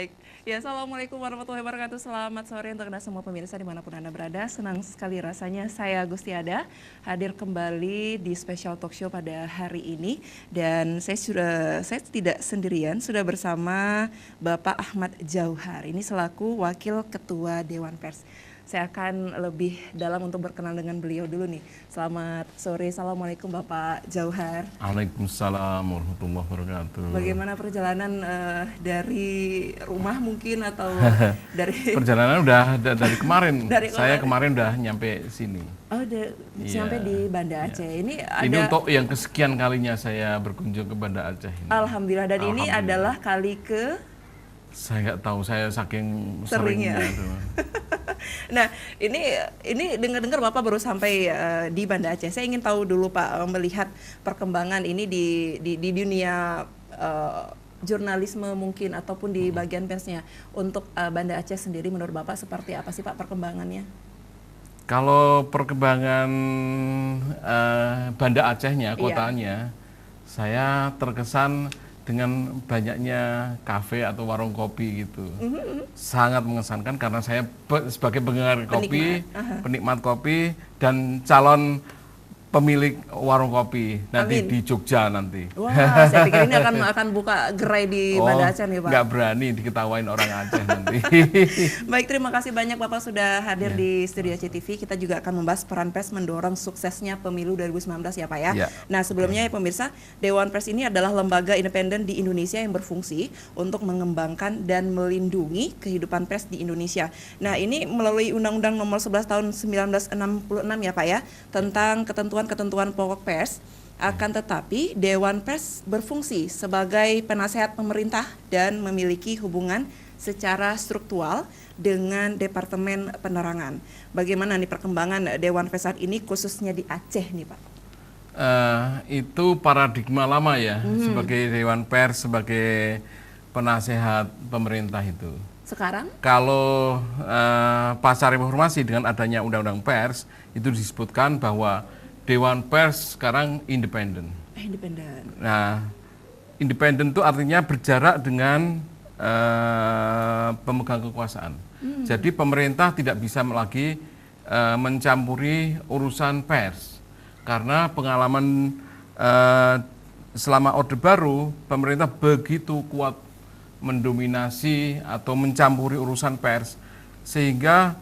Baik, ya Assalamualaikum warahmatullahi wabarakatuh. Selamat sore untuk Anda semua pemirsa dimanapun Anda berada. Senang sekali rasanya saya Gustiada hadir kembali di special talk show pada hari ini. Dan saya tidak sendirian, sudah bersama Bapak Ahmad Jauhar. Ini selaku Wakil Ketua Dewan Pers. Saya akan lebih dalam untuk berkenalan dengan beliau dulu nih. Selamat sore, Assalamualaikum Bapak Jauhar. Waalaikumsalam warahmatullahi wabarakatuh. Bagaimana perjalanan dari rumah mungkin atau dari Perjalanan udah dari kemarin. Dari Saya kemarin udah nyampe sini. sampai di Banda Aceh. Ini Ini ada untuk yang kesekian kalinya saya berkunjung ke Banda Aceh ini. Alhamdulillah, dan ini Alhamdulillah. adalah kali ke Saya nggak tahu, saya saking Seringnya. seringnya. Tuh. Nah, ini dengar-dengar Bapak baru sampai di Banda Aceh. Saya ingin tahu dulu Pak, melihat perkembangan ini di dunia jurnalisme mungkin ataupun di bagian persnya untuk Banda Aceh sendiri, menurut Bapak seperti apa sih Pak perkembangannya? Kalau perkembangan Banda Acehnya, Iya. kotanya, saya terkesan dengan banyaknya kafe atau warung kopi gitu. Sangat mengesankan karena saya sebagai penggemar kopi, penikmat kopi, dan calon pemilik warung kopi nanti Amin. di Jogja nanti. Wah, saya pikir ini akan buka gerai di Banda Aceh nih Pak. Nggak berani diketawain orang Aceh nanti. Baik, terima kasih banyak Bapak sudah hadir di Studio CTV. Kita juga akan membahas peran pers mendorong suksesnya pemilu 2019 ya Pak ya. Ya. Nah sebelumnya ya pemirsa, Dewan Pers ini adalah lembaga independen di Indonesia yang berfungsi untuk mengembangkan dan melindungi kehidupan pers di Indonesia. Nah ini melalui Undang-Undang Nomor 11 Tahun 1966 ya Pak ya, tentang ketentuan pokok pers. Akan tetapi Dewan Pers berfungsi sebagai penasehat pemerintah dan memiliki hubungan secara struktural dengan Departemen Penerangan. Bagaimana nih perkembangan Dewan Pers saat ini khususnya di Aceh nih Pak? Itu paradigma lama ya, sebagai Dewan Pers, sebagai penasehat pemerintah itu. Sekarang? Kalau pasca reformasi dengan adanya Undang-Undang Pers, itu disebutkan bahwa Dewan Pers sekarang independen. Independen. Nah, independen itu artinya berjarak dengan pemegang kekuasaan. Jadi pemerintah tidak bisa lagi mencampuri urusan pers, karena pengalaman selama Orde Baru, pemerintah begitu kuat mendominasi atau mencampuri urusan pers, sehingga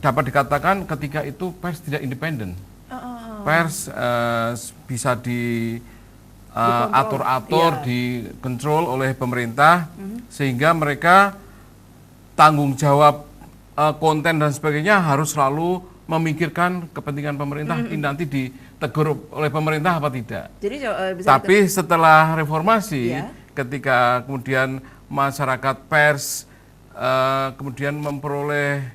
dapat dikatakan ketika itu pers tidak independen. Pers bisa diatur-atur, dikontrol oleh pemerintah, sehingga mereka tanggung jawab konten dan sebagainya harus selalu memikirkan kepentingan pemerintah. Ini nanti ditegur oleh pemerintah apa tidak. Jadi Tapi setelah reformasi, Ya. ketika kemudian masyarakat pers kemudian memperoleh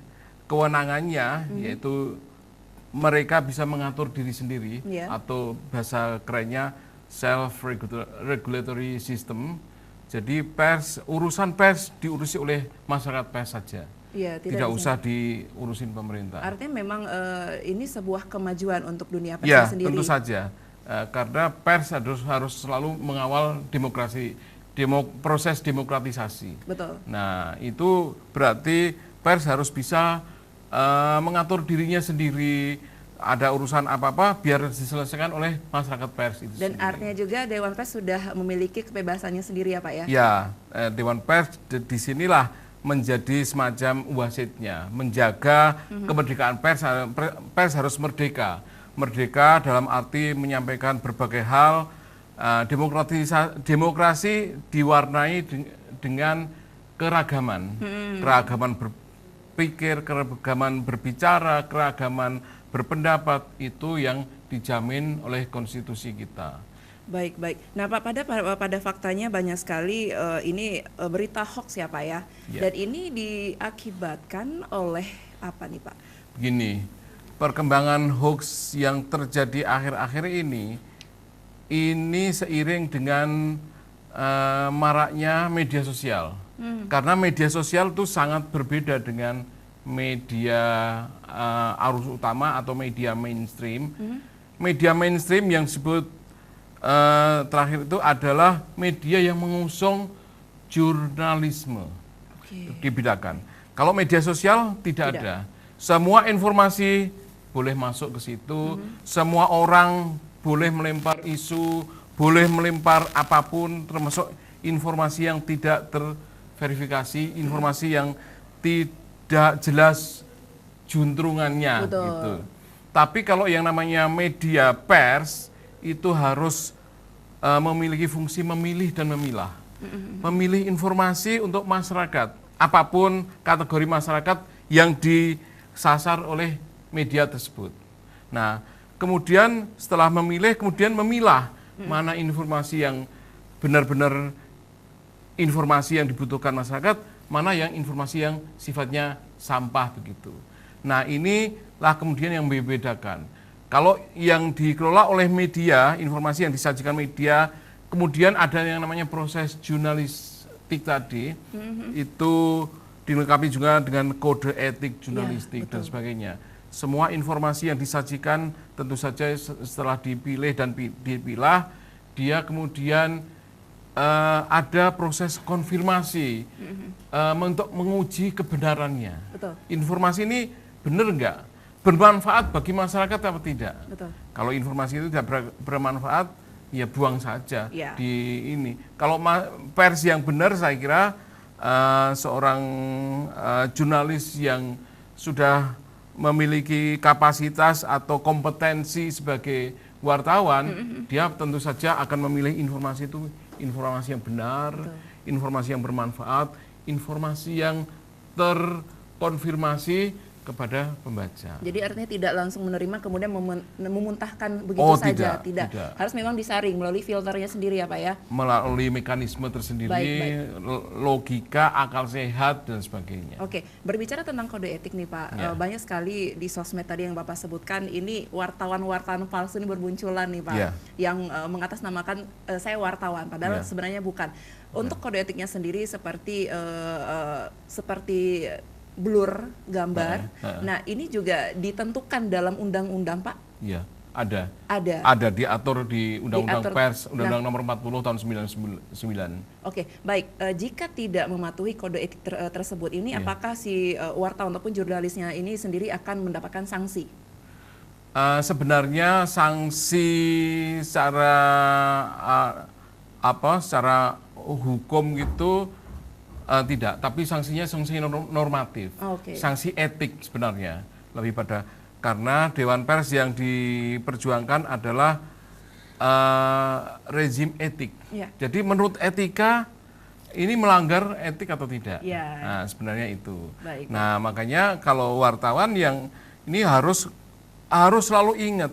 kewenangannya, yaitu mereka bisa mengatur diri sendiri, Ya. atau bahasa kerennya self-regulatory system. Jadi urusan pers diurusi oleh masyarakat pers saja, ya, tidak usah diurusin pemerintah. Artinya memang ini sebuah kemajuan untuk dunia pers Ya, sendiri. tentu saja. Karena pers harus selalu mengawal proses demokratisasi. Betul. Nah, itu berarti pers harus bisa mengatur dirinya sendiri. Ada urusan apa-apa biar diselesaikan oleh masyarakat pers itu Dan sendiri. artinya juga Dewan Pers sudah memiliki kebebasannya sendiri ya Pak ya? Ya, Dewan Pers disinilah menjadi semacam wasitnya, menjaga kemerdekaan pers. Pers harus merdeka. Merdeka dalam arti menyampaikan berbagai hal. Demokrasi diwarnai dengan keragaman. Keragaman berpikir, keragaman berbicara, keragaman berpendapat, itu yang dijamin oleh konstitusi kita. Baik. Nah Pak, pada faktanya banyak sekali ini berita hoax ya Pak ya? Ya. Dan ini diakibatkan oleh apa nih Pak? Begini, perkembangan hoax yang terjadi akhir-akhir ini seiring dengan maraknya media sosial. Karena media sosial itu sangat berbeda dengan media arus utama atau media mainstream. Media mainstream yang disebut terakhir itu adalah media yang mengusung jurnalisme. Dibedakan. Kalau media sosial tidak ada. Semua informasi boleh masuk ke situ, semua orang boleh melempar isu, boleh melempar apapun, termasuk informasi yang tidak terverifikasi, informasi yang tidak jelas juntrungannya. Gitu. Tapi kalau yang namanya media pers itu harus memiliki fungsi memilih dan memilah. Memilih informasi untuk masyarakat, apapun kategori masyarakat yang disasar oleh media tersebut. Nah, kemudian setelah memilih, kemudian memilah mana informasi yang benar-benar informasi yang dibutuhkan masyarakat, mana yang informasi yang sifatnya sampah begitu. Nah, inilah kemudian yang membedakan. Kalau yang dikelola oleh media, informasi yang disajikan media, kemudian ada yang namanya proses jurnalistik tadi, itu dilengkapi juga dengan kode etik jurnalistik dan sebagainya. Semua informasi yang disajikan tentu saja setelah dipilih dan dipilah, dia kemudian ada proses konfirmasi untuk menguji kebenarannya. Informasi ini benar enggak? Bermanfaat bagi masyarakat atau tidak? Kalau informasi itu tidak bermanfaat, ya buang saja di ini. Kalau pers yang benar, saya kira seorang jurnalis yang sudah memiliki kapasitas atau kompetensi sebagai wartawan, dia tentu saja akan memilih informasi itu informasi yang benar, informasi yang bermanfaat, informasi yang terkonfirmasi kepada pembaca. Jadi artinya tidak langsung menerima kemudian memuntahkan begitu saja, tidak. Harus memang disaring melalui filternya sendiri ya Pak ya? Melalui mekanisme tersendiri, logika, akal sehat dan sebagainya. Oke, berbicara tentang kode etik nih Pak, banyak sekali di sosmed tadi yang Bapak sebutkan, ini wartawan-wartawan palsu ini bermunculan nih Pak, yang mengatasnamakan saya wartawan, padahal sebenarnya bukan. Untuk kode etiknya sendiri seperti blur gambar. Nah, ini juga ditentukan dalam undang-undang, Pak? Iya, ada. Ada diatur di Undang-Undang Pers, Undang-Undang Nomor 40 tahun 99. Oke, baik. Jika tidak mematuhi kode etik tersebut ini, apakah si wartawan ataupun jurnalisnya ini sendiri akan mendapatkan sanksi? Sebenarnya sanksi secara secara hukum gitu tidak, tapi sanksinya sanksi normatif, sanksi etik sebenarnya lebih pada, karena Dewan Pers yang diperjuangkan adalah rezim etik. Jadi menurut etika ini melanggar etik atau tidak? Nah, sebenarnya itu. Nah, makanya kalau wartawan yang ini harus selalu ingat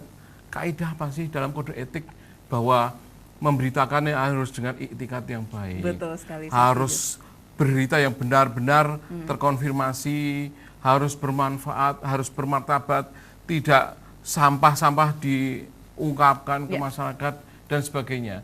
kaidah apa sih dalam kode etik, bahwa memberitakannya harus dengan itikat yang baik. Betul sekali. Harus berita yang benar-benar terkonfirmasi, harus bermanfaat, harus bermartabat, tidak sampah-sampah diungkapkan ke masyarakat dan sebagainya.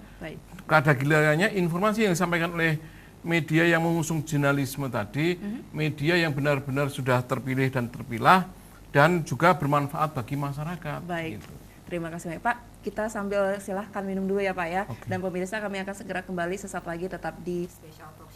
Kadang gilirannya informasi yang disampaikan oleh media yang mengusung jurnalisme tadi, media yang benar-benar sudah terpilih dan terpilah dan juga bermanfaat bagi masyarakat. Baik. Gitu. Terima kasih Pak. Kita sambil silahkan minum dulu ya Pak ya. Dan pemirsa, kami akan segera kembali sesaat lagi, tetap di Spesial Program.